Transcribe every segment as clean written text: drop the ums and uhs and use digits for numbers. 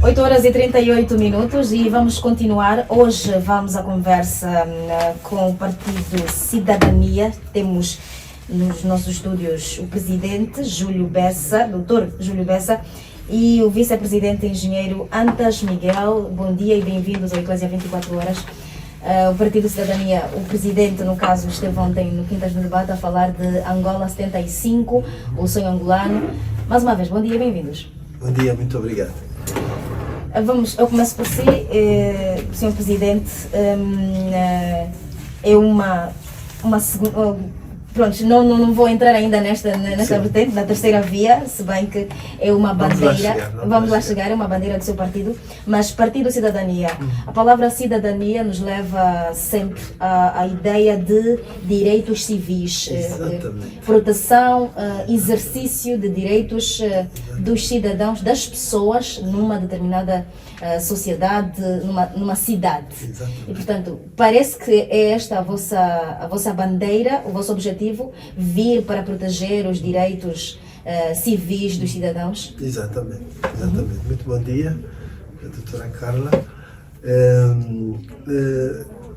8 horas e 38 minutos e vamos continuar. Hoje vamos à conversa com o Partido Cidadania. Temos nos nossos estúdios o presidente Júlio Bessa, doutor Júlio Bessa, e o vice-presidente engenheiro Antas Miguel. Bom dia e bem-vindos ao Eclésia 24 Horas. O Partido Cidadania, o presidente, no caso, esteve ontem no Quintas do Debate a falar de Angola 75, o sonho angolano. Mais uma vez, bom dia e bem-vindos. Bom dia, muito obrigado. Eu começo por si, Sr. Presidente. É uma segunda. Pronto, não vou entrar ainda nesta vertente, na terceira via, se bem que é uma bandeira. Vamos lá chegar, é uma bandeira do seu partido, mas Partido Cidadania. A palavra cidadania nos leva sempre à ideia de direitos civis, proteção, exercício de direitos dos cidadãos, das pessoas numa determinada sociedade, numa cidade. Exatamente. E, portanto, parece que é esta a vossa bandeira, o vosso objetivo, vir para proteger os direitos civis dos cidadãos? Exatamente. Muito bom dia, doutora Carla.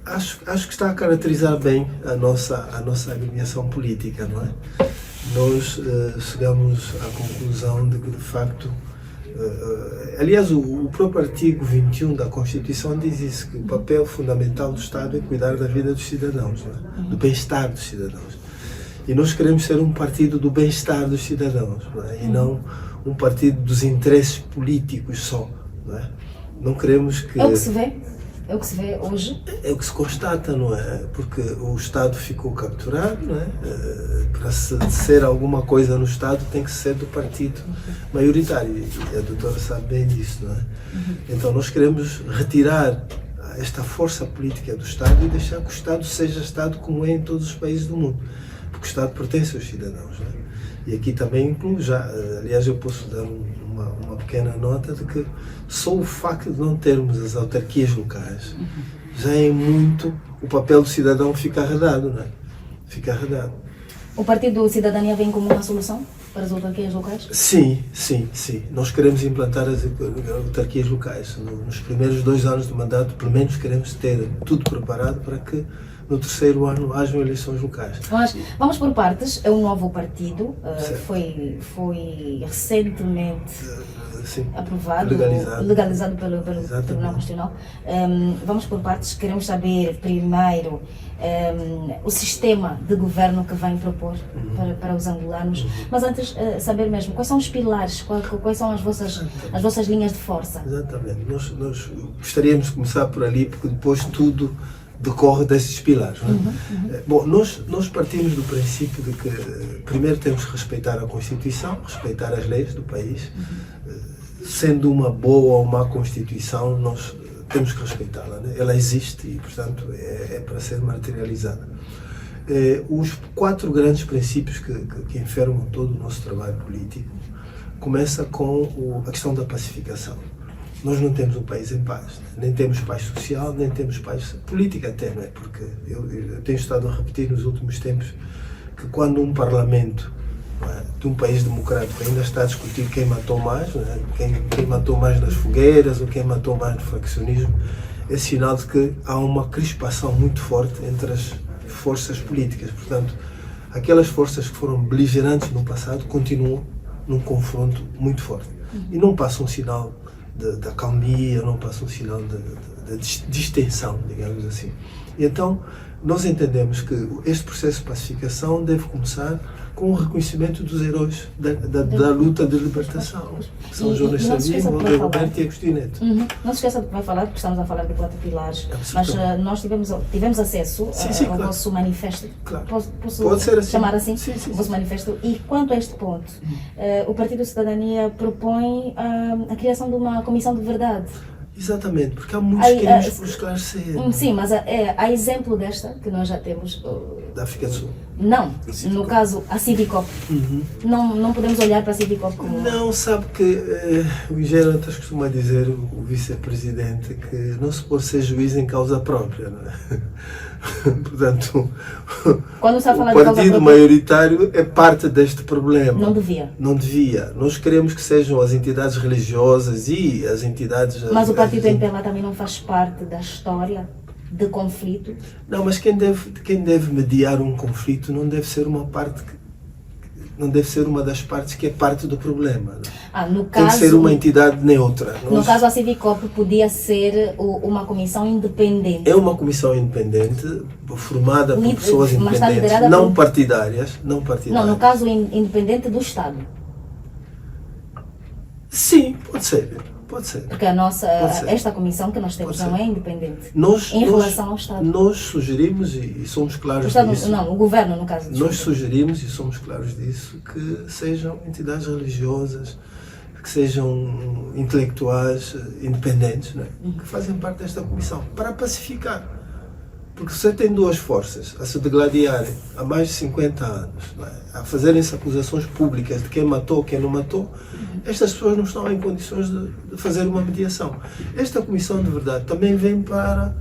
Acho que está a caracterizar bem a nossa agremiação política, não é? Nós chegamos à conclusão de que, de facto, aliás, o próprio artigo 21 da Constituição diz isso, que o papel fundamental do Estado é cuidar da vida dos cidadãos, não é? Do bem-estar dos cidadãos. E nós queremos ser um partido do bem-estar dos cidadãos, não é? E não um partido dos interesses políticos só, não é? Não queremos que... É o que se vê? É o que se vê hoje? É o que se constata, não é? Porque o Estado ficou capturado, não é? Para ser alguma coisa no Estado tem que ser do partido maioritário, e a doutora sabe bem disso, não é? Então nós queremos retirar esta força política do Estado e deixar que o Estado seja Estado como é em todos os países do mundo, porque o Estado pertence aos cidadãos, não é? E aqui também incluo já, aliás, eu posso dar uma pequena nota de que só o facto de não termos as autarquias locais já é muito, o papel do cidadão fica arredado, não é? Fica arredado. O Partido Cidadania vem como uma solução para as autarquias locais? Sim. Nós queremos implantar as autarquias locais. Nos primeiros 2 anos de mandato, pelo menos queremos ter tudo preparado para que no terceiro ano hajam eleições locais. Mas vamos por partes. É um novo partido, foi recentemente aprovado, legalizado pelo Tribunal Constitucional. Vamos por partes. Queremos saber primeiro o sistema de governo que vem propor para os angolanos. Mas antes, saber mesmo quais são os pilares, quais são as vossas linhas de força. Exatamente. Nós gostaríamos de começar por ali, porque depois tudo decorre desses pilares. Não é? Bom, nós partimos do princípio de que primeiro temos que respeitar a Constituição, respeitar as leis do país. Sendo uma boa ou má Constituição, nós temos que respeitá-la, né? Ela existe e, portanto, é para ser materializada. Os 4 grandes princípios que enfermam todo o nosso trabalho político começa com a questão da pacificação. Nós não temos um país em paz, né? Nem temos paz social, nem temos paz política até, não é? Porque eu tenho estado a repetir nos últimos tempos que quando um parlamento, não é, de um país democrático ainda está a discutir quem matou mais, não é? Quem matou mais nas fogueiras ou quem matou mais no faccionismo, é sinal de que há uma crispação muito forte entre as forças políticas. Portanto, aquelas forças que foram beligerantes no passado continuam num confronto muito forte e não passa um sinal da calmia, não passa um sinal de distensão, digamos assim. E então, nós entendemos que este processo de pacificação deve começar com o reconhecimento dos heróis da luta de libertação, que são Jonas Savimbi, Walter Roberto e Agostinho Neto. Não se esqueça do que vai falar, porque estamos a falar de 4 pilares, mas nós tivemos acesso ao vosso manifesto. Claro. Posso Pode ser assim. chamar assim? Sim. O vosso manifesto. E quanto a este ponto, o Partido Cidadania propõe a criação de uma comissão de verdade. Exatamente, porque há muitos queremos por esclarecer. Sim, mas há exemplo desta, que nós já temos, da África do Sul. Não, no caso, a Civicop. Não podemos olhar para a Civicop como... Não, sabe que o Geratas costuma dizer, o vice-presidente, que não se pode ser juiz em causa própria, não é? Portanto, Quando está a falar o de causa partido própria, maioritário é parte deste problema. não devia. Não devia. Nós queremos que sejam as entidades religiosas e as entidades... Mas o partido MPLA também não faz parte da história de conflito. Não, mas quem deve mediar um conflito não deve ser uma parte não deve ser uma das partes que é parte do problema. No Tem caso, que ser uma entidade neutra. No caso, a Civicop podia ser uma comissão independente. É uma comissão independente, formada por pessoas mas está independentes, liderada não por... partidárias. Não, no caso, independente do Estado. Sim, pode ser. Pode ser. Porque esta comissão que nós temos não é independente em relação ao Estado. Nós sugerimos e somos claros disso. Não, o governo, no caso. Nós sugerimos e somos claros disso que sejam entidades religiosas, que sejam intelectuais independentes, não é? Que fazem parte desta comissão, para pacificar. Porque você tem duas forças a se degladiarem há mais de 50 anos, não é? A fazerem-se acusações públicas de quem matou, quem não matou. Estas pessoas não estão em condições de fazer uma mediação. Esta comissão, de verdade, também vem para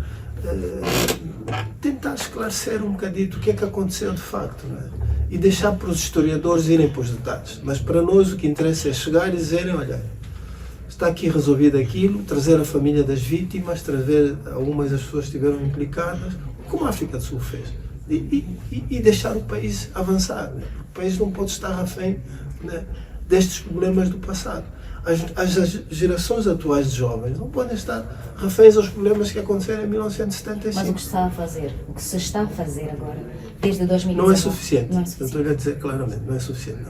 tentar esclarecer um bocadito o que é que aconteceu de facto, não é? E deixar para os historiadores irem para os detalhes. Mas para nós o que interessa é chegar e dizerem, olha, está aqui resolvido aquilo, trazer a família das vítimas, trazer algumas das pessoas que estiveram implicadas, como a África do Sul fez. E deixar o país avançar, né? O país não pode estar refém, né, destes problemas do passado. As gerações atuais de jovens não podem estar reféns aos problemas que aconteceram em 1975. Mas o que se está a fazer agora, desde 2019... Não é suficiente. Não é suficiente. Eu estou a dizer claramente, não é suficiente.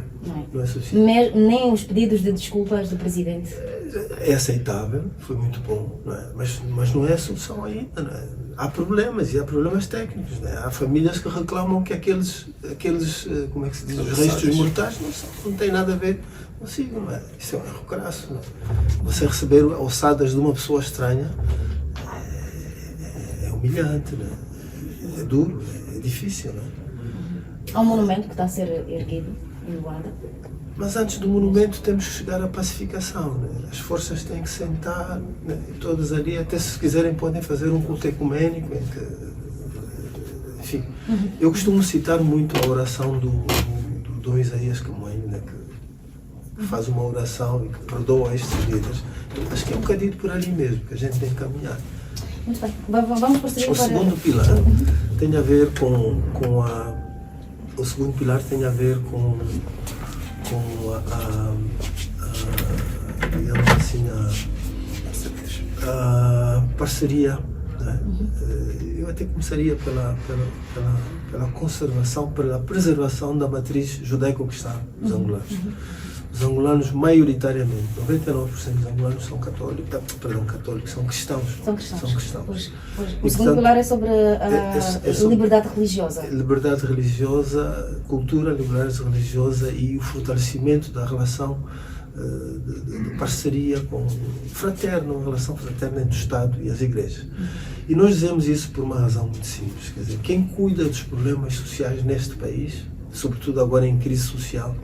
Não é suficiente. Nem os pedidos de desculpas do Presidente. É aceitável, foi muito bom, não é? Mas não é a solução ainda, não é? Há problemas, e há problemas técnicos, não é? Há famílias que reclamam que aqueles como é que se diz, os restos mortais não têm nada a ver consigo, não é? Isso é um erro crasso, não é? Você receber ossadas de uma pessoa estranha é humilhante, não é? É duro, é difícil, não é? Há um monumento que está a ser erguido em Luanda. Mas antes do monumento temos que chegar à pacificação, né? As forças têm que sentar, né? Todas ali, até se quiserem podem fazer um culto ecumênico, enfim. Eu costumo citar muito a oração do Dom Isaías Camoinho, né? Que faz uma oração e que perdoa estes líderes. Eu acho que é um bocadinho por ali mesmo que a gente tem que caminhar. Muito bem, vamos prosseguir O para... segundo pilar tem a ver com a... O segundo pilar tem a ver com digamos assim, a parceria, né? Eu até começaria pela conservação, pela preservação da matriz judaico-cristã dos angolanos. Os angolanos, maioritariamente, 99% dos angolanos são católicos, são cristãos. São cristãos. O segundo pilar é sobre a liberdade religiosa. Liberdade religiosa, cultura, liberdade religiosa e o fortalecimento da relação de parceria uma relação fraterna entre o Estado e as igrejas. E nós dizemos isso por uma razão muito simples, quer dizer, quem cuida dos problemas sociais neste país, sobretudo agora em crise social,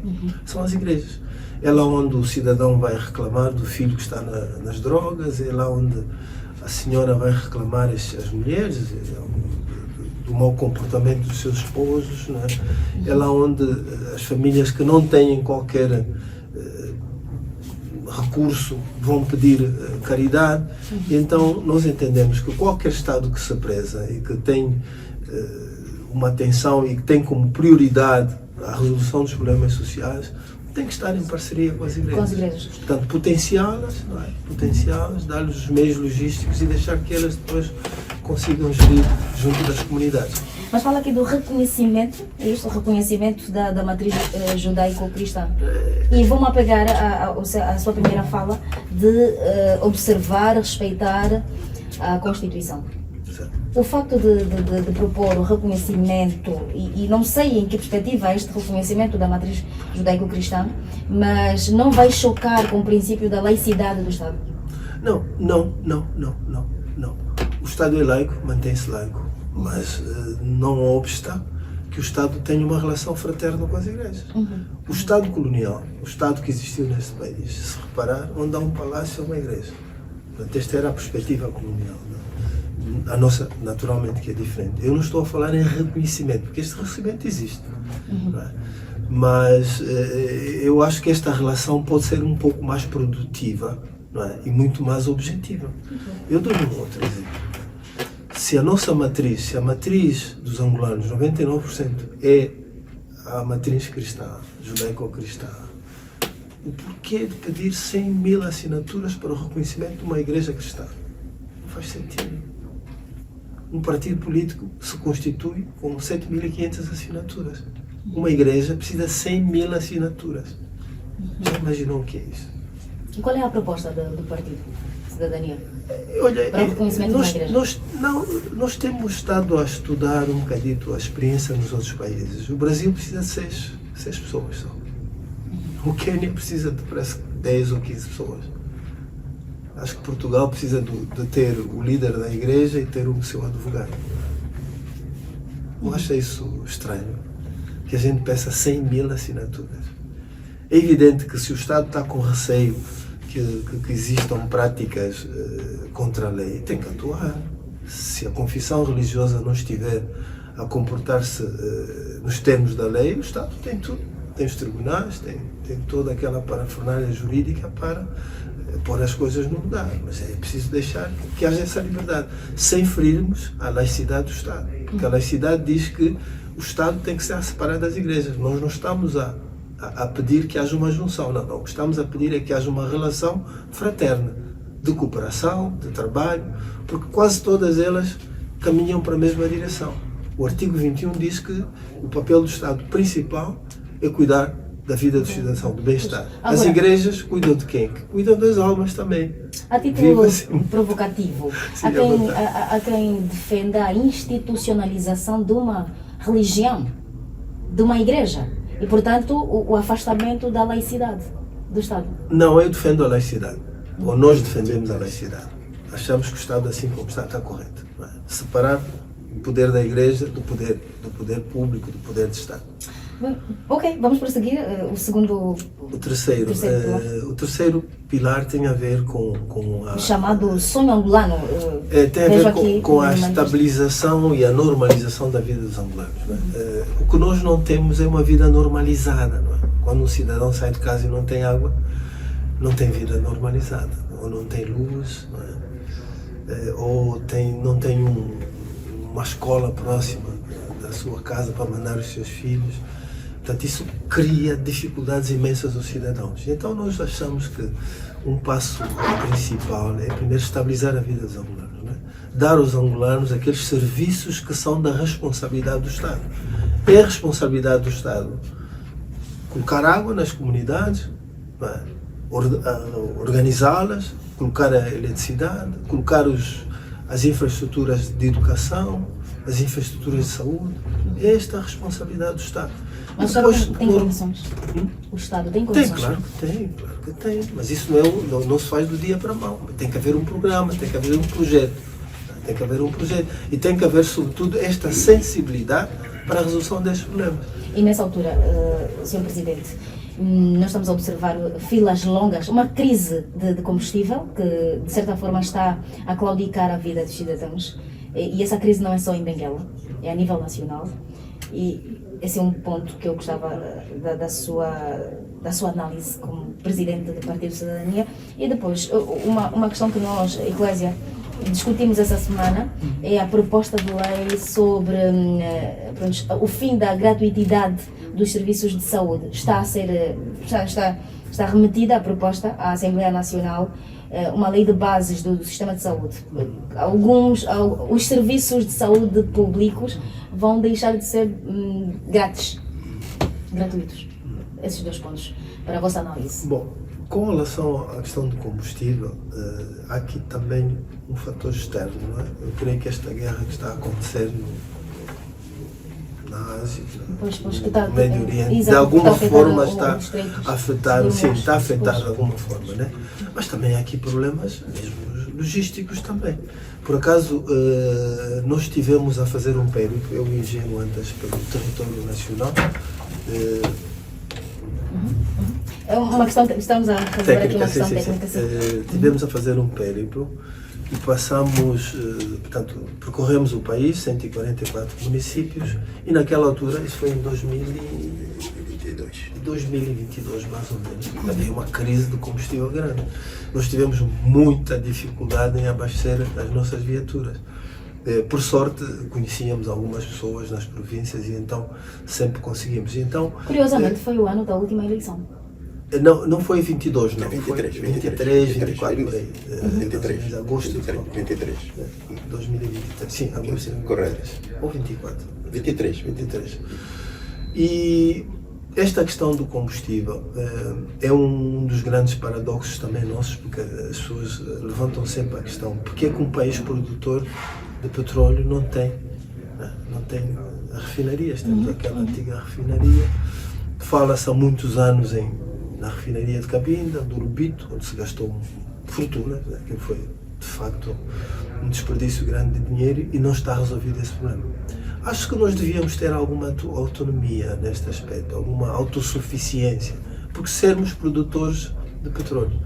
são as igrejas. É lá onde o cidadão vai reclamar do filho que está nas drogas, é lá onde a senhora vai reclamar as mulheres do mau comportamento dos seus esposos, não é? É lá onde as famílias que não têm qualquer recurso vão pedir caridade. E então nós entendemos que qualquer Estado que se preza e que tem uma atenção e que tem como prioridade a resolução dos problemas sociais tem que estar em parceria com as igrejas. Portanto, potenciá-las, não é? Potenciá-las, dar-lhes os meios logísticos e deixar que elas depois consigam gerir junto das comunidades. Mas fala aqui do reconhecimento, é isto, o reconhecimento da matriz judaico-cristã. E vou-me apegar à sua primeira fala de observar, respeitar a Constituição. O facto de propor o reconhecimento, e não sei em que perspectiva é este reconhecimento da matriz judaico-cristã, mas não vai chocar com o princípio da laicidade do Estado? Não. O Estado é laico, mantém-se laico, mas não obsta que o Estado tenha uma relação fraterna com as igrejas. O Estado colonial, o Estado que existiu neste país, se reparar, onde há um palácio é uma igreja. Portanto, esta era a perspectiva colonial. Não? A nossa, naturalmente, que é diferente. Eu não estou a falar em reconhecimento, porque este reconhecimento existe. Não é? Mas eu acho que esta relação pode ser um pouco mais produtiva, não é? E muito mais objetiva. Eu dou um outro exemplo. Se a nossa matriz, se a matriz dos angolanos, 99% é a matriz cristã, judaico-cristã, o porquê de pedir 100.000 assinaturas para o reconhecimento de uma igreja cristã? Não faz sentido. Um partido político se constitui com 7.500 assinaturas. Uma igreja precisa de 100.000 assinaturas. Já imaginou o que é isso? E qual é a proposta do partido Cidadania? Olha, Para o reconhecimento de uma igreja? Nós temos estado a estudar um bocadito a experiência nos outros países. O Brasil precisa de seis pessoas só. O Quênia precisa de parece 10 ou 15 pessoas. Acho que Portugal precisa de ter o líder da igreja e ter o seu advogado. Eu acho isso estranho, que a gente peça 100.000 assinaturas. É evidente que se o Estado está com receio que existam práticas contra a lei, tem que atuar. Se a confissão religiosa não estiver a comportar-se nos termos da lei, o Estado tem tudo. Tem os tribunais, tem toda aquela parafernália jurídica para pôr as coisas no lugar. Mas é preciso deixar que haja essa liberdade, sem ferirmos a laicidade do Estado. Porque a laicidade diz que o Estado tem que ser separado das igrejas. Nós não estamos a pedir que haja uma junção. Não. O que estamos a pedir é que haja uma relação fraterna, de cooperação, de trabalho, porque quase todas elas caminham para a mesma direção. O artigo 21 diz que o papel do Estado principal é cuidar da vida do cidadão, do bem-estar. As igrejas cuidam de quem? Cuidam das almas também. A título provocativo, Sim, há quem defenda a institucionalização de uma religião, de uma igreja, e, portanto, o afastamento da laicidade do Estado. Não, eu defendo a laicidade. Ou nós defendemos a laicidade. Achamos que o Estado, assim como está correto. Não é? Separar o poder da igreja do poder público, do poder do Estado. Ok, vamos prosseguir. O segundo... O terceiro pilar tem a ver com o chamado sonho angolano. Tem a ver com a estabilização e a normalização da vida dos angolanos. Não é? O que nós não temos é uma vida normalizada. Não é? Quando um cidadão sai de casa e não tem água, não tem vida normalizada. Ou não tem luz, não é? Ou não tem uma escola próxima da sua casa para mandar os seus filhos. Portanto, isso cria dificuldades imensas aos cidadãos. Então, nós achamos que um passo principal é primeiro estabilizar a vida dos angolanos, né? Dar aos angolanos aqueles serviços que são da responsabilidade do Estado. É a responsabilidade do Estado colocar água nas comunidades, né? Organizá-las, colocar a eletricidade, colocar as infraestruturas de educação, as infraestruturas de saúde. É esta a responsabilidade do Estado. Mas o Estado tem condições? O Estado tem condições? Claro que tem. Mas isso não se faz do dia para a mão. Tem que haver um programa, tem que haver um projeto. E tem que haver, sobretudo, esta sensibilidade para a resolução destes problemas. E nessa altura, Sr. Presidente, nós estamos a observar filas longas, uma crise de combustível que, de certa forma, está a claudicar a vida dos cidadãos. E essa crise não é só em Benguela, é a nível nacional. E esse é um ponto que eu gostava da sua análise como Presidente do Partido de Cidadania. E depois, uma questão que nós, Eclésia, discutimos essa semana é a proposta de lei sobre o fim da gratuitidade dos serviços de saúde. Está remetida a proposta à Assembleia Nacional, uma lei de bases do sistema de saúde. Os serviços de saúde públicos vão deixar de ser gratuitos. Esses dois pontos, para a vossa análise. Bom, com relação à questão do combustível, há aqui também um fator externo, não é? Eu creio que esta guerra que está a acontecer na Ásia, no Médio Oriente, de alguma forma está a afetar, de alguma forma, né? Mas também há aqui problemas mesmo logísticos também. Por acaso, nós estivemos a fazer um périplo, eu e o Engenheiro Antas, pelo território nacional. É uma questão, estamos a fazer aqui uma questão técnica. Tivemos a fazer um périplo e passamos, portanto, percorremos o país, 144 municípios, e naquela altura, isso foi em 2022 mais ou menos, havia uma crise de combustível grande. Nós tivemos muita dificuldade em abastecer as nossas viaturas. Por sorte, conhecíamos algumas pessoas nas províncias e então sempre conseguimos. Então, curiosamente, foi o ano da última eleição. Não foi 22, não. 23, foi 23, 24, por aí. 23. Agosto de 23. 2023. Sim, agosto. Correto. Ou 24. 23. E esta questão do combustível é um dos grandes paradoxos também nossos, porque as pessoas levantam sempre a questão: porque é que um país produtor de petróleo não tem refinarias? Temos aquela antiga refinaria, fala-se há muitos anos na refinaria de Cabinda, do Lubito, onde se gastou fortuna, que foi de facto um desperdício grande de dinheiro, e não está resolvido esse problema. Acho que nós devíamos ter alguma autonomia neste aspecto, alguma autossuficiência, porque sermos produtores de petróleo.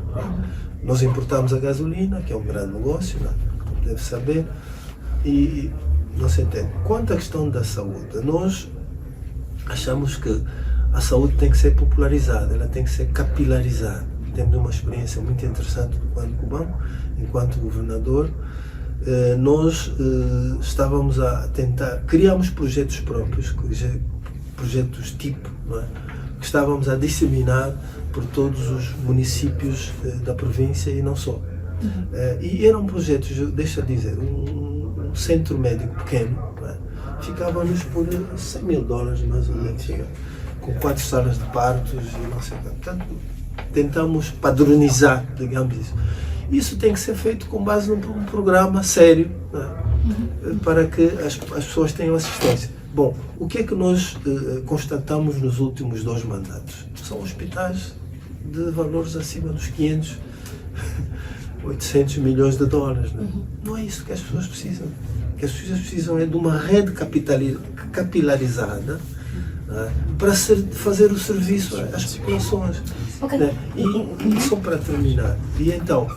Nós importamos a gasolina, que é um grande negócio, como deve saber, e não se entende. Quanto à questão da saúde, nós achamos que a saúde tem que ser popularizada, ela tem que ser capilarizada. Temos uma experiência muito interessante do Plano Cubano, enquanto governador. Nós estávamos a tentar, criámos projetos próprios, projetos tipo, não é? Que estávamos a disseminar por todos os municípios da província e não só. E eram projetos, deixa eu dizer, um centro médico pequeno, não é? Ficava-nos por $100 mil mais ou menos, com 4 salas de partos e não sei o que. Portanto, tentamos padronizar, digamos isso. Isso tem que ser feito com base num programa sério, para que as pessoas tenham assistência. Bom, o que é que nós constatamos nos últimos 2 mandatos? São hospitais de valores acima dos 500, 800 milhões de dólares. Não é isso que as pessoas precisam. O que as pessoas precisam é de uma rede capilarizada, para fazer o serviço às populações. Okay. E só para terminar, e então,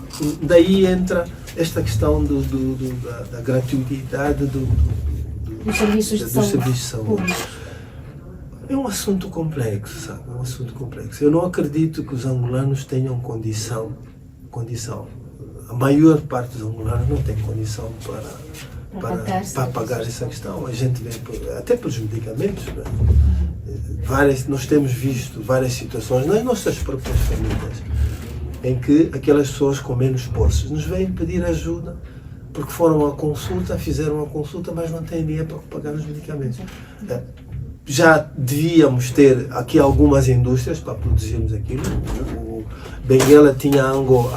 daí entra esta questão da gratuidade dos serviços de saúde. É um assunto complexo, sabe? É um assunto complexo. Eu não acredito que os angolanos tenham condição. A maior parte dos angolanos não tem condição para pagar essa questão. A gente vê até pelos medicamentos, né? Nós temos visto várias situações nas nossas próprias famílias em que aquelas pessoas com menos posses nos vêm pedir ajuda porque foram à consulta, fizeram a consulta, mas não têm dinheiro para pagar os medicamentos. Já devíamos ter aqui algumas indústrias para produzirmos aquilo. O Benguela tinha Ango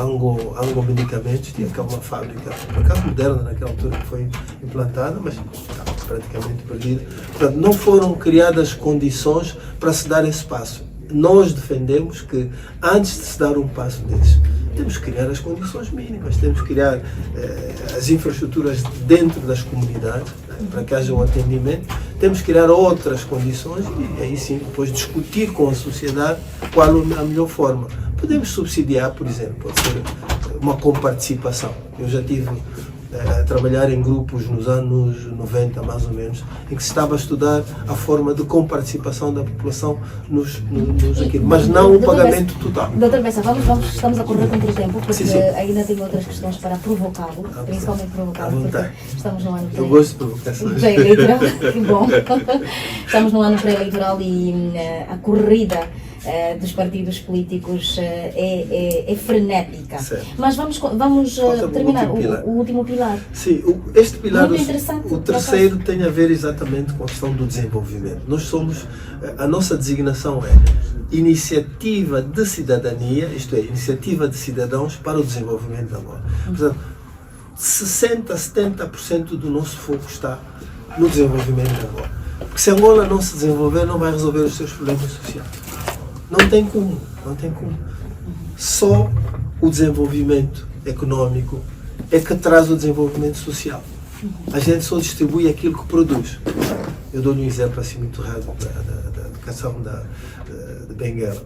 Medicamentos, tinha aquela uma fábrica, por acaso moderna naquela altura que foi implantada, mas estava praticamente perdida. Portanto, não foram criadas condições para se dar esse passo. Nós defendemos que, antes de se dar um passo desses, temos que criar as condições mínimas, temos que criar as infraestruturas dentro das comunidades, para que haja um atendimento, temos que criar outras condições e aí sim depois discutir com a sociedade qual a melhor forma. Podemos subsidiar, por exemplo, pode ser uma comparticipação. Eu já tive a trabalhar em grupos nos anos 90, mais ou menos, em que se estava a estudar a forma de comparticipação da população nos aquilo, mas não o pagamento total. Doutor Bessa, estamos a correr contra o tempo, porque sim. Ainda tenho outras questões para provocá-lo, principalmente provocá-lo, porque estamos no ano Eu gosto de provocações. Pré-eleitoral, que bom. Estamos no ano pré-eleitoral e a corrida dos partidos políticos é frenética. Certo. Mas vamos terminar o último pilar. Sim, este pilar, o terceiro, tem a ver exatamente com a questão do desenvolvimento. Nós somos, a nossa designação é Iniciativa de Cidadania, isto é, Iniciativa de Cidadãos para o Desenvolvimento da Angola. Portanto, 60-70% do nosso foco está no desenvolvimento da Angola. Porque se a Angola não se desenvolver, não vai resolver os seus problemas sociais. Não tem como. Só o desenvolvimento econômico é que traz o desenvolvimento social. A gente só distribui aquilo que produz. Eu dou-lhe um exemplo assim muito rápido da educação de Benguela.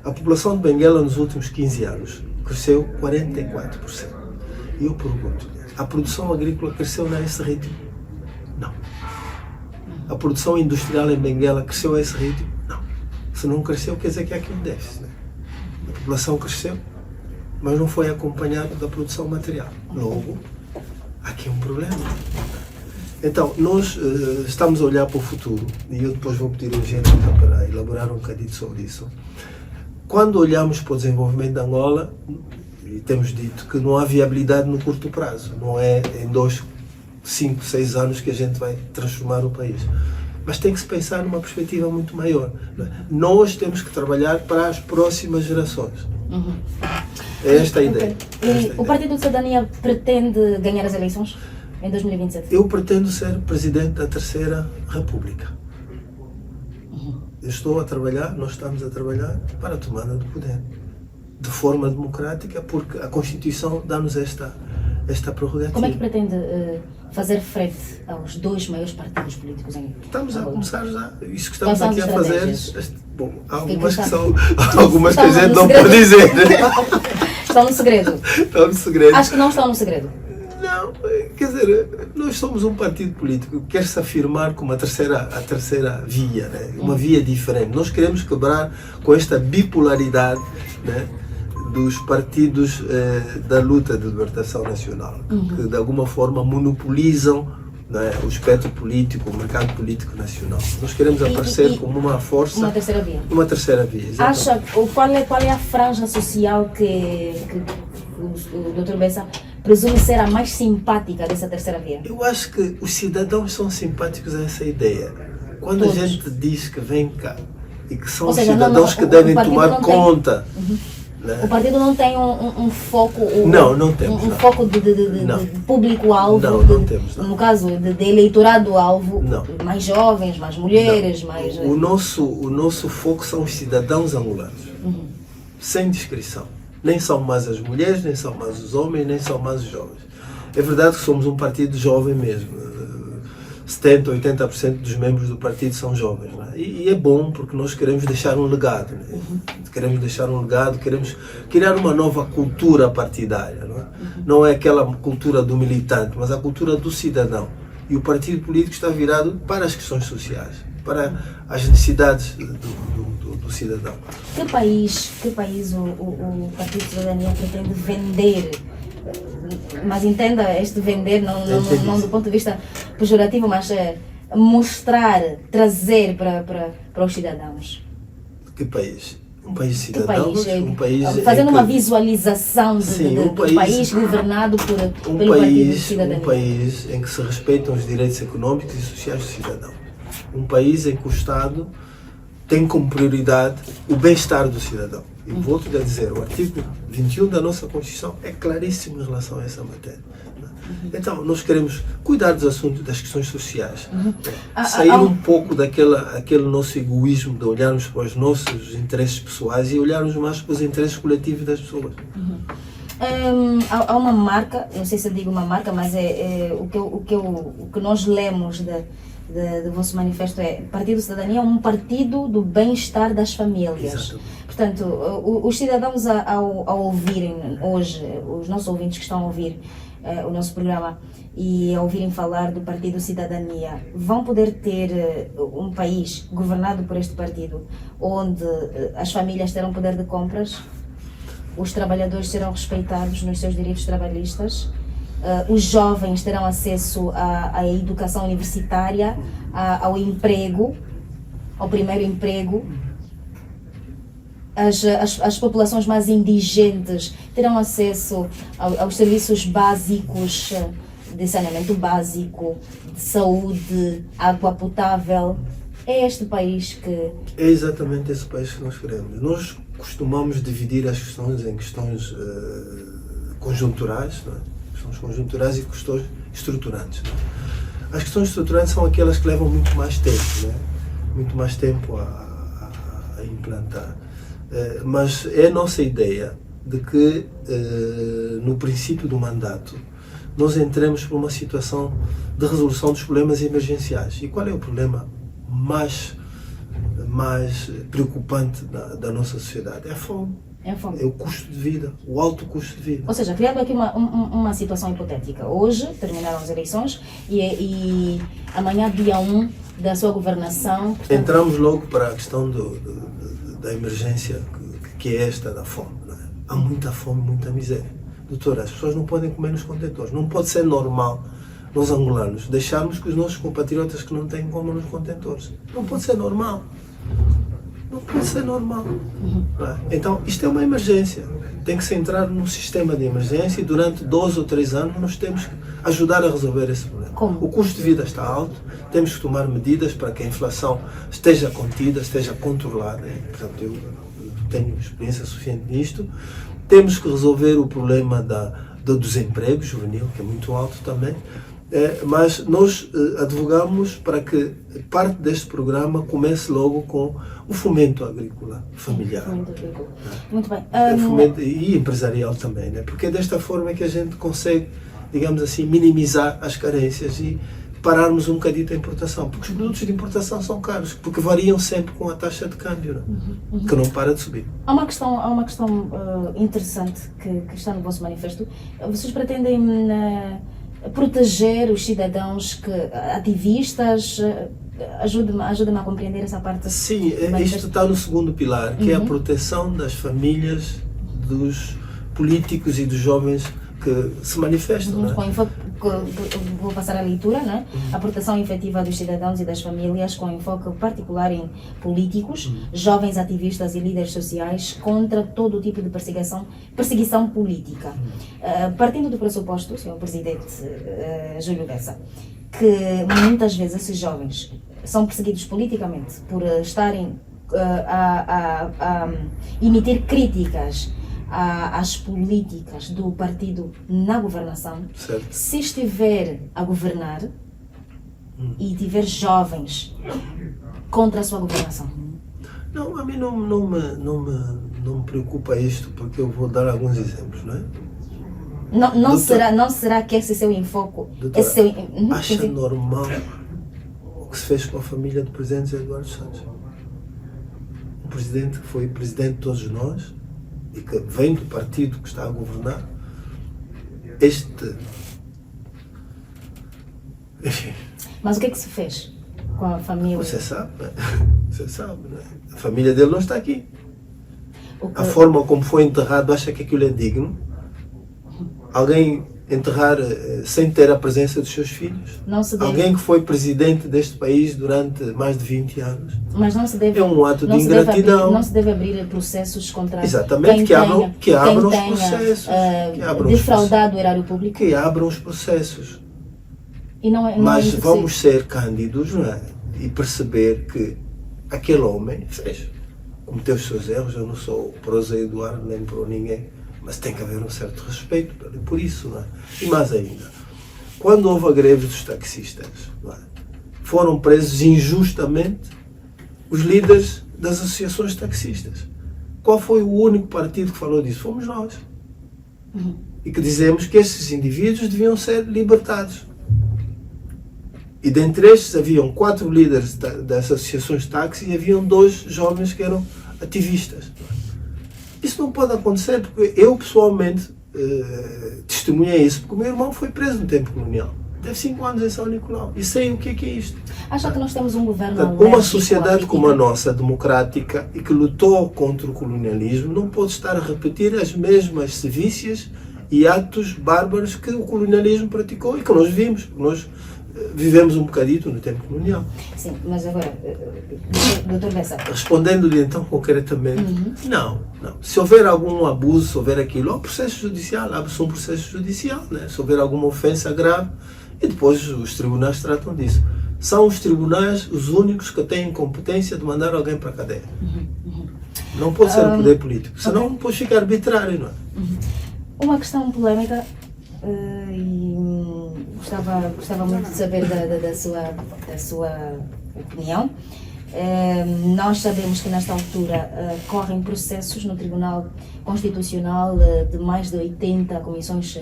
A população de Benguela nos últimos 15 anos cresceu 44%. E eu pergunto, a produção agrícola cresceu nesse ritmo? Não. A produção industrial em Benguela cresceu a esse ritmo? Não. Se não cresceu, quer dizer que há aqui um déficit. Né? A população cresceu, mas não foi acompanhado da produção material. Logo, há aqui um problema. Então, nós estamos a olhar para o futuro, e eu depois vou pedir ao Jéssica para elaborar um bocadinho sobre isso. Quando olhamos para o desenvolvimento de Angola, e temos dito que não há viabilidade no curto prazo, não é em 2, 5, 6 anos que a gente vai transformar o país. Mas tem que se pensar numa perspectiva muito maior. Nós temos que trabalhar para as próximas gerações. É esta a ideia. E o Partido de Cidadania pretende ganhar as eleições em 2027? Eu pretendo ser presidente da Terceira República. Eu estou a trabalhar, nós estamos a trabalhar para a tomada do poder. De forma democrática, porque a Constituição dá-nos esta prerrogativa. Como é que pretende fazer frente aos 2 maiores partidos políticos em Estamos a começar já. Isso que estamos aqui a fazer. Bom, há algumas que a gente não pode dizer. Estão no segredo? Estão no segredo. Acho que não estão no segredo. Não, quer dizer, nós somos um partido político que quer se afirmar como a terceira via, né? Uma via diferente. Nós queremos quebrar com esta bipolaridade, né, dos partidos da luta de libertação nacional, que de alguma forma monopolizam, né, o espectro político, o mercado político nacional. Nós queremos aparecer como uma força... Uma terceira via. Uma terceira via, exatamente. Acha, qual é a franja social que o Dr. Bessa presume ser a mais simpática dessa terceira via? Eu acho que os cidadãos são simpáticos a essa ideia. Quando Todos. a gente diz que vem cá e que são Ou seja, cidadãos que devem tomar conta... Né? O partido não tem um foco... Não temos. Um foco de público-alvo? Não temos. Não. No caso, de eleitorado-alvo? Não. Mais jovens, mais mulheres, mais... O nosso foco são os cidadãos angolanos. Sem descrição. Nem são mais as mulheres, nem são mais os homens, nem são mais os jovens. É verdade que somos um partido jovem mesmo. 70%, 80% dos membros do partido são jovens. Não é? E é bom porque nós queremos deixar um legado. Né? Queremos deixar um legado, queremos criar uma nova cultura partidária. Não é? Não é aquela cultura do militante, mas a cultura do cidadão. E o partido político está virado para as questões sociais, para as necessidades do cidadão. Que país o Partido de Cidadania pretende vender? Mas entenda este vender não do ponto de vista pejorativo, mas mostrar, trazer para os cidadãos. Que país? Um país de cidadãos, um país fazendo uma visualização do país governado pelo Partido de Cidadania. Um país em que se respeitam os direitos econômicos e sociais do cidadão. Um país em que o Estado tem como prioridade o bem-estar do cidadão. E volto a dizer, o artigo 21 da nossa Constituição é claríssimo em relação a essa matéria. Então, nós queremos cuidar dos assuntos, das questões sociais. Sair um pouco daquele nosso egoísmo de olharmos para os nossos interesses pessoais e olharmos mais para os interesses coletivos das pessoas. Há uma marca, não sei se eu digo uma marca, mas o que nós lemos do vosso manifesto é: Partido de Cidadania é um partido do bem-estar das famílias. Exatamente. Portanto, os cidadãos ao ouvirem hoje, os nossos ouvintes que estão a ouvir o nosso programa e a ouvirem falar do Partido de Cidadania, vão poder ter um país governado por este partido, onde as famílias terão poder de compras, os trabalhadores serão respeitados nos seus direitos trabalhistas, os jovens terão acesso à educação universitária, ao emprego, ao primeiro emprego. As populações mais indigentes terão acesso aos serviços básicos de saneamento básico, de saúde, água potável. É este país que... É exatamente esse país que nós queremos. Nós costumamos dividir as questões em questões conjunturais, não é? Questões conjunturais e questões estruturantes. Não é? As questões estruturantes são aquelas que levam muito mais tempo, não é? Muito mais tempo a implantar. Mas é a nossa ideia de que no princípio do mandato nós entremos por uma situação de resolução dos problemas emergenciais. E qual é o problema mais preocupante da nossa sociedade? É a fome. É a fome. É o custo de vida, o alto custo de vida. Ou seja, criando aqui uma situação hipotética. Hoje terminaram as eleições e amanhã, dia 1 da sua governação... Portanto... Entramos logo para a questão da emergência, que é esta da fome. Não é? Há muita fome, muita miséria. Doutora, as pessoas não podem comer nos contentores. Não pode ser normal nós angolanos deixarmos que os nossos compatriotas que não têm comam nos contentores. Não pode ser normal. Não pode ser normal. Não é? Então, isto é uma emergência. Tem que se entrar num sistema de emergência e durante 2 ou 3 anos nós temos que ajudar a resolver esse problema. Como? O custo de vida está alto, temos que tomar medidas para que a inflação esteja contida, esteja controlada. Portanto, eu tenho experiência suficiente nisto. Temos que resolver o problema do desemprego juvenil, que é muito alto também. Mas nós advogamos para que parte deste programa comece logo com o fomento agrícola familiar. Fomento agrícola. Muito bem. Fomento, e empresarial também, né? Porque é desta forma que a gente consegue, digamos assim, minimizar as carências e pararmos um bocadinho a importação. Porque os produtos de importação são caros, porque variam sempre com a taxa de câmbio, né? Que não para de subir. Há uma questão interessante que está no vosso manifesto. Vocês pretendem proteger os cidadãos ativistas? Ajuda-me a compreender essa parte. Sim, isto está no segundo pilar, que é a proteção das famílias, dos políticos e dos jovens que se manifestam. Não é? Vou passar a leitura, né? A proteção efetiva dos cidadãos e das famílias, com enfoque particular em políticos, jovens ativistas e líderes sociais contra todo tipo de perseguição política. Partindo do pressuposto, Sr. Presidente Júlio Bessa, que muitas vezes esses jovens são perseguidos politicamente por estarem a emitir críticas às políticas do partido na governação. Certo. Se estiver a governar e tiver jovens contra a sua governação? Não, a mim não me preocupa isto, porque eu vou dar alguns exemplos, não é? Não será que esse seu enfoque... Doutora, acha normal o que se fez com a família do presidente Eduardo Santos? Um presidente que foi presidente de todos nós e que vem do partido que está a governar. Mas o que é que se fez com a família? Você sabe, né? Você sabe, né? A família dele não está aqui. A forma como foi enterrado, acha que aquilo é digno? Alguém enterrar sem ter a presença dos seus filhos? Não se deve. Alguém que foi presidente deste país durante mais de 20 anos? Mas não se deve, é um ato de ingratidão. Não se deve abrir processos contra Exatamente, que abram os processos. Defraudado o erário público. Que abram os processos. E não Mas vamos ser cândidos, não é? E perceber que aquele homem fez, cometeu os seus erros. Eu não sou pró Eduardo nem pró ninguém, mas tem que haver um certo respeito por isso, não é? E mais ainda, quando houve a greve dos taxistas, não é? Foram presos injustamente os líderes das associações de taxistas. Qual foi o único partido que falou disso? Fomos nós. E que dizemos que esses indivíduos deviam ser libertados. E dentre estes haviam 4 líderes das associações de táxi e haviam 2 jovens que eram ativistas. Isso não pode acontecer, porque eu pessoalmente testemunhei isso, porque o meu irmão foi preso no tempo colonial. Teve 5 anos em São Nicolau e sei o que é isto. Acha que nós temos um governo Portanto, uma sociedade como a nossa, democrática, e que lutou contra o colonialismo, não pode estar a repetir as mesmas sevícias e atos bárbaros que o colonialismo praticou e que nós vimos. Nós vivemos um bocadito no tempo colonial. Sim, mas agora, Dr. Bessa... Respondendo-lhe então concretamente, não. Se houver algum abuso, se houver aquilo, há um processo judicial, abre-se um processo judicial, né? Se houver alguma ofensa grave, e depois os tribunais tratam disso. São os tribunais os únicos que têm competência de mandar alguém para a cadeia. Não pode ser o poder político, senão depois fica arbitrário, não é? Uma questão polémica, e gostava muito de saber da sua opinião. Nós sabemos que nesta altura correm processos no Tribunal Constitucional de mais de 80 comissões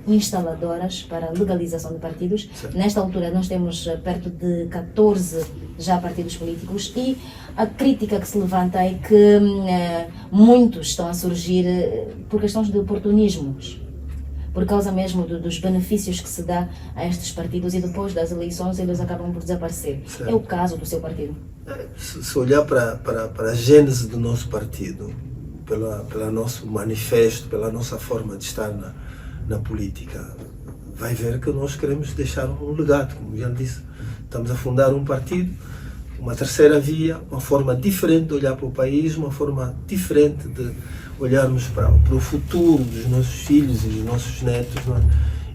instaladoras para legalização de partidos. Certo. Nesta altura nós temos perto de 14 já partidos políticos e a crítica que se levanta é que muitos estão a surgir por questões de oportunismos, por causa mesmo dos benefícios que se dá a estes partidos e depois das eleições eles acabam por desaparecer. Certo. É o caso do seu partido? Se olhar para a gênese do nosso partido, pelo nosso manifesto, pela nossa forma de estar na política, vai ver que nós queremos deixar um legado, como já disse. Estamos a fundar um partido, uma terceira via, uma forma diferente de olhar para o país, uma forma diferente de olharmos para o futuro dos nossos filhos e dos nossos netos, não é?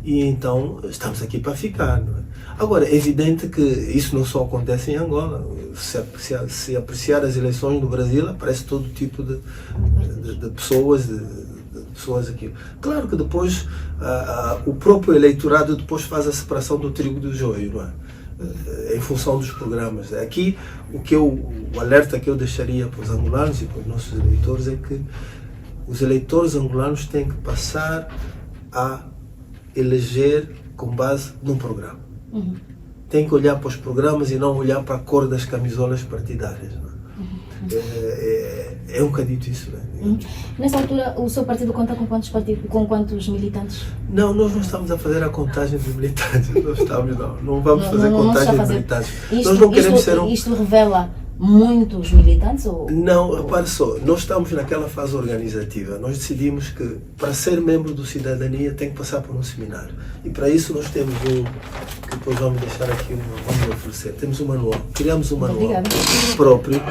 E então estamos aqui para ficar, não é? Agora, é evidente que isso não só acontece em Angola. Se apreciar as eleições no Brasil, aparece todo tipo de pessoas, de pessoas aqui. Claro que depois o próprio eleitorado depois faz a separação do trigo do joio, não é? Em função dos programas. Aqui, o alerta que eu deixaria para os angolanos e para os nossos eleitores é que os eleitores angolanos têm que passar a eleger com base num programa. Uhum. Tem que olhar para os programas e não olhar para a cor das camisolas partidárias. Não é? É um bocadito isso. Não é? Uhum. Nessa altura, o seu partido conta com quantos partidos, com quantos militantes? Não, nós não estamos a fazer a contagem dos militantes. Não vamos fazer contagem dos militantes. Nós não queremos ser Isto revela muitos militantes? Ou... Não, repare só, nós estamos naquela fase organizativa. Nós decidimos que para ser membro do Cidadania tem que passar por um seminário. E para isso nós temos que depois vamos deixar aqui, vamos oferecer. Temos um manual. Criamos um manual próprio,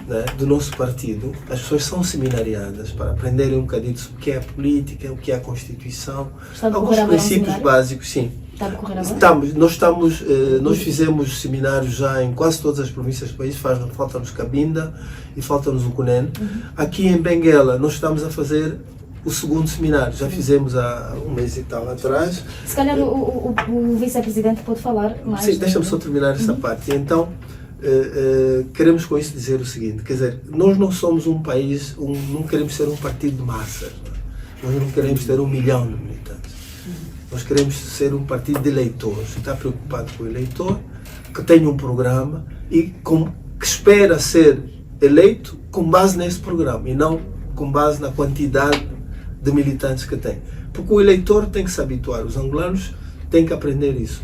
né, do nosso partido. As pessoas são seminariadas para aprenderem um bocadinho sobre o que é a política, o que é a Constituição. Alguns princípios básicos, sim. Nós fizemos seminários já em quase todas as províncias do país. Falta-nos Cabinda e falta-nos o Cunene. Aqui em Benguela nós estamos a fazer o segundo seminário. Já fizemos há um mês e tal atrás. Se calhar o vice-presidente pode falar mais. Sim, deixa-me só terminar esta parte. Então, queremos com isso dizer o seguinte, quer dizer, nós não somos um país, não queremos ser um partido de massas. Nós não queremos ter 1 milhão de militantes. Nós queremos ser um partido de eleitores, está preocupado com o eleitor, que tem um programa e que espera ser eleito com base nesse programa e não com base na quantidade de militantes que tem. Porque o eleitor tem que se habituar, os angolanos têm que aprender isso.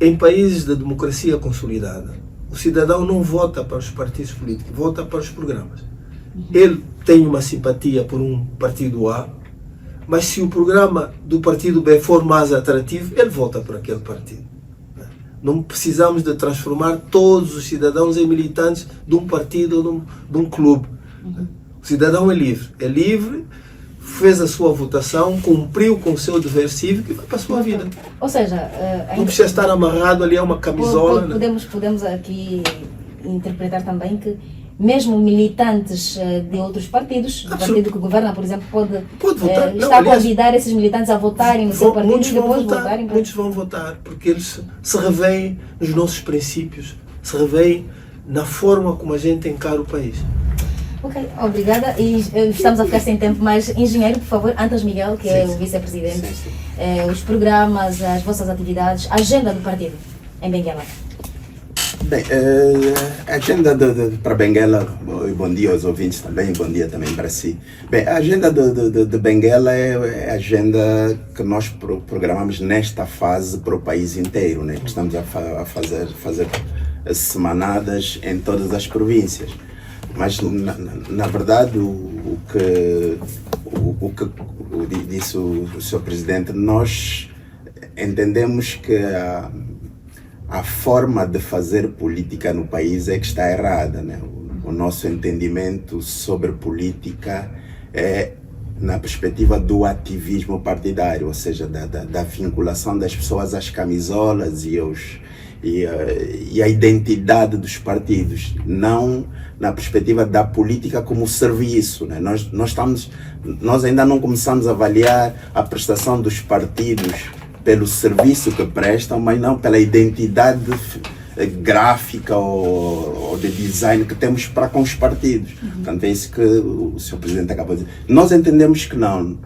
Em países de democracia consolidada, o cidadão não vota para os partidos políticos, vota para os programas. Ele tem uma simpatia por um partido A, mas se o programa do partido B for mais atrativo, ele vota por aquele partido. Não precisamos de transformar todos os cidadãos em militantes de um partido ou de um clube. O cidadão é livre, fez a sua votação, cumpriu com o seu dever cívico e vai para a sua vida. Ou seja, não precisa estar amarrado ali a uma camisola. Podemos aqui interpretar também que mesmo militantes de outros partidos, do partido que governa, por exemplo, pode votar. Está a convidar esses militantes a votarem no seu partido e depois votarem. Muitos vão votar, porque eles se revêem nos nossos princípios, se revêem na forma como a gente encara o país. Ok, obrigada. E estamos a ficar sem tempo, mas engenheiro, por favor, Antas Miguel, que é o vice-presidente, os programas, as vossas atividades, a agenda do partido em Benguela. Bem, a agenda para Benguela, bom dia aos ouvintes também, bom dia também para si. Bem, a agenda de Benguela é a agenda que nós programamos nesta fase para o país inteiro, né? Que estamos a fazer semanadas em todas as províncias. Mas, na verdade, o que disse o Sr. Presidente, nós entendemos que a forma de fazer política no país é que está errada, né? O nosso entendimento sobre política é na perspectiva do ativismo partidário, ou seja, da vinculação das pessoas às camisolas e a identidade dos partidos, não na perspectiva da política como serviço, né? Nós ainda não começamos a avaliar a prestação dos partidos pelo serviço que prestam, mas não pela identidade gráfica ou de design que temos para com os partidos. Portanto, é isso que o Sr. Presidente acabou de dizer. Nós entendemos que não.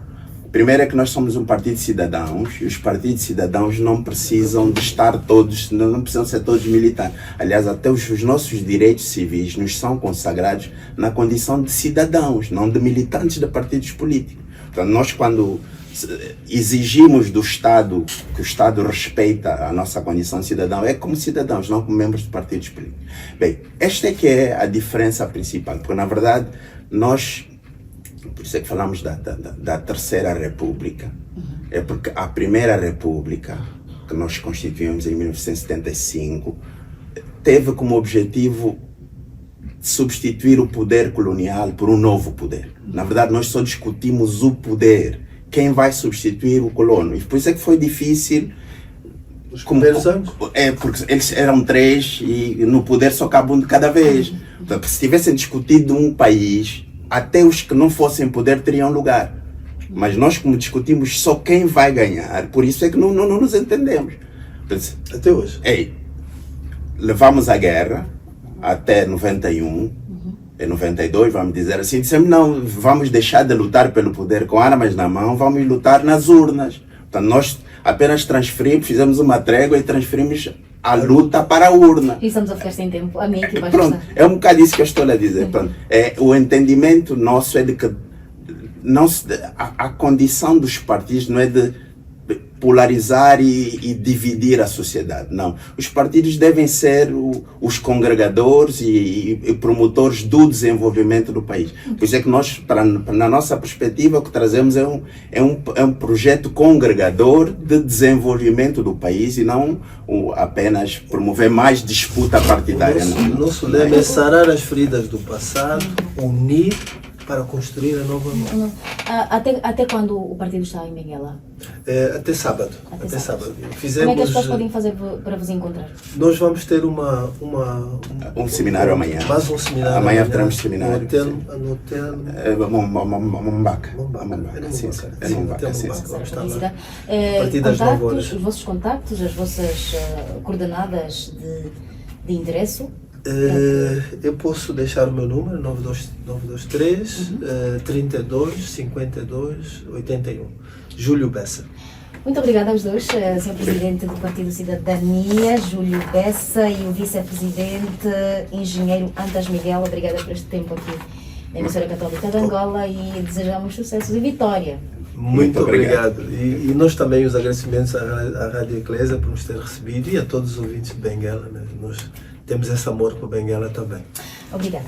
Primeiro é que nós somos um partido de cidadãos e os partidos de cidadãos não precisam de estar todos, não precisam ser todos militares. Aliás, até os nossos direitos civis nos são consagrados na condição de cidadãos, não de militantes de partidos políticos. Portanto, nós quando exigimos do Estado que o Estado respeita a nossa condição de cidadão, é como cidadãos, não como membros de partidos políticos. Bem, esta é que é a diferença principal, porque na verdade nós, por isso é que falamos da Terceira República, é porque a Primeira República, que nós constituímos em 1975, teve como objetivo substituir o poder colonial por um novo poder. Na verdade, nós só discutimos o poder, quem vai substituir o colono. E por isso é que foi difícil. Os primeiros anos? É, porque eles eram 3 e no poder só cabe um de cada vez. Então, se tivessem discutido um país, até os que não fossem poder teriam lugar. Mas nós, como discutimos só quem vai ganhar, por isso é que não nos entendemos. Então, até hoje. Levamos a guerra até 91, em 92, vamos dizer assim, dissemos não, vamos deixar de lutar pelo poder com armas na mão, vamos lutar nas urnas. Portanto, nós apenas transferimos, fizemos uma trégua e transferimos a luta para a urna. E estamos a ficar sem tempo, a minha equipa. Pronto, é um bocado isso que eu estou a dizer. Pronto, o entendimento nosso é de que a condição dos partidos não é de polarizar e dividir a sociedade, não. Os partidos devem ser os congregadores e promotores do desenvolvimento do país. Por isso é que nós, na nossa perspectiva, o que trazemos é um projeto congregador de desenvolvimento do país e não apenas promover mais disputa partidária. O nosso lema é sarar as feridas do passado, unir para construir a nova nova. Até quando o partido está em Benguela? Até sábado. Até sábado. Como é que as pessoas podem fazer para vos encontrar? Nós vamos ter um seminário amanhã. Mais um seminário. Amanhã teremos seminário. No hotel Mombaca. É Mombaca, sim. Vamos estar lá. A partir das 9 horas. Os vossos contactos, as vossas coordenadas de endereço? Eu posso deixar o meu número, 923 32 52 81. Júlio Bessa. Muito obrigada aos dois, Sr. Presidente do Partido Cidadania, Júlio Bessa, e o Vice-Presidente, Engenheiro Antas Miguel. Obrigada por este tempo aqui na Emissora Católica de Angola e desejamos sucessos e vitória. Muito obrigado. E nós também os agradecimentos à Rádio Eclésia por nos ter recebido e a todos os ouvintes de Benguela. Né? Nós temos esse amor por Benguela também. Obrigada.